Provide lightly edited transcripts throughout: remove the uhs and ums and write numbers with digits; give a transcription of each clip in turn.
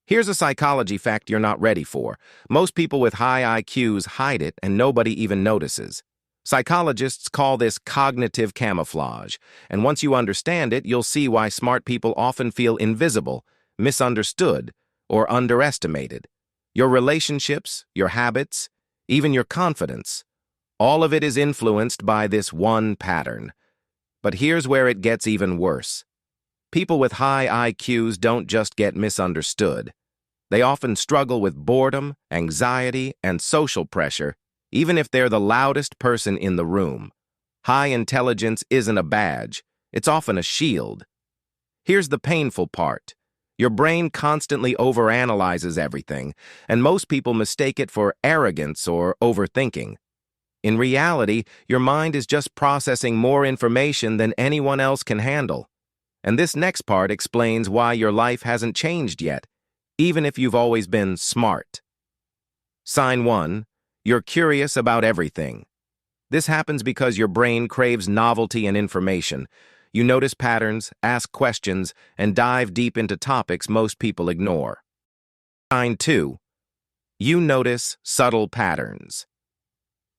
Here's a psychology fact you're not ready for. Most people with high IQs hide it and nobody even notices. Psychologists call this cognitive camouflage, and once you understand it, you'll see why smart people often feel invisible, misunderstood, or underestimated. Your relationships, your habits, even your confidence, all of it is influenced by this one pattern. But here's where it gets even worse. People with high IQs don't just get misunderstood. They often struggle with boredom, anxiety, and social pressure, even if they're the loudest person in the room. High intelligence isn't a badge, it's often a shield. Here's the painful part. Your brain constantly overanalyzes everything, and most people mistake it for arrogance or overthinking. In reality, your mind is just processing more information than anyone else can handle. And this next part explains why your life hasn't changed yet, even if you've always been smart. Sign 1. You're curious about everything. This happens because your brain craves novelty and information. You notice patterns, ask questions, and dive deep into topics most people ignore. Sign 2. You notice subtle patterns.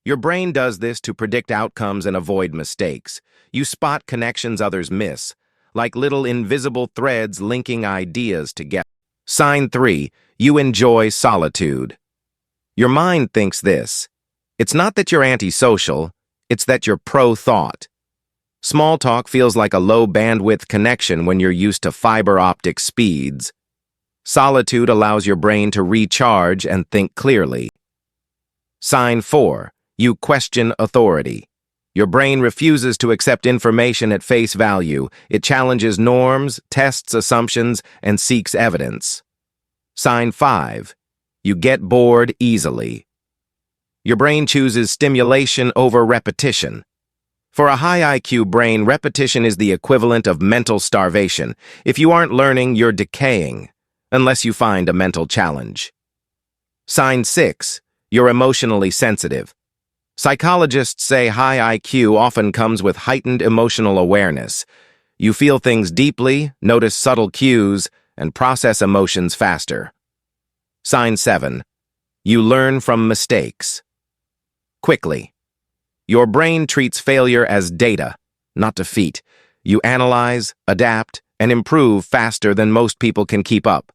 Your brain does this to predict outcomes and avoid mistakes. You spot connections others miss, like little invisible threads linking ideas together. Sign 3. You enjoy solitude. Your mind thinks this. It's not that you're antisocial, it's that you're pro-thought. Small talk feels like a low-bandwidth connection when you're used to fiber optic speeds. Solitude allows your brain to recharge and think clearly. Sign 4. You question authority. Your brain refuses to accept information at face value. It challenges norms, tests assumptions, and seeks evidence. Sign 5. You get bored easily. Your brain chooses stimulation over repetition. For a high IQ brain, repetition is the equivalent of mental starvation. If you aren't learning, you're decaying, unless you find a mental challenge. Sign 6. You're emotionally sensitive. Psychologists say high IQ often comes with heightened emotional awareness. You feel things deeply, notice subtle cues, and process emotions faster. Sign 7. You learn from mistakes. Quickly. Your brain treats failure as data, not defeat. You analyze, adapt, and improve faster than most people can keep up.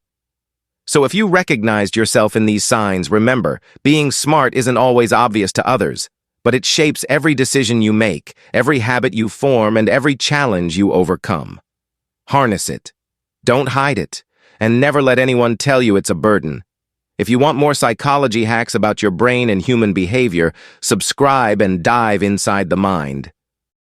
So if you recognized yourself in these signs, remember, being smart isn't always obvious to others, but it shapes every decision you make, every habit you form, and every challenge you overcome. Harness it. Don't hide it, and never let anyone tell you it's a burden. If you want more psychology hacks about your brain and human behavior, subscribe and dive inside the mind.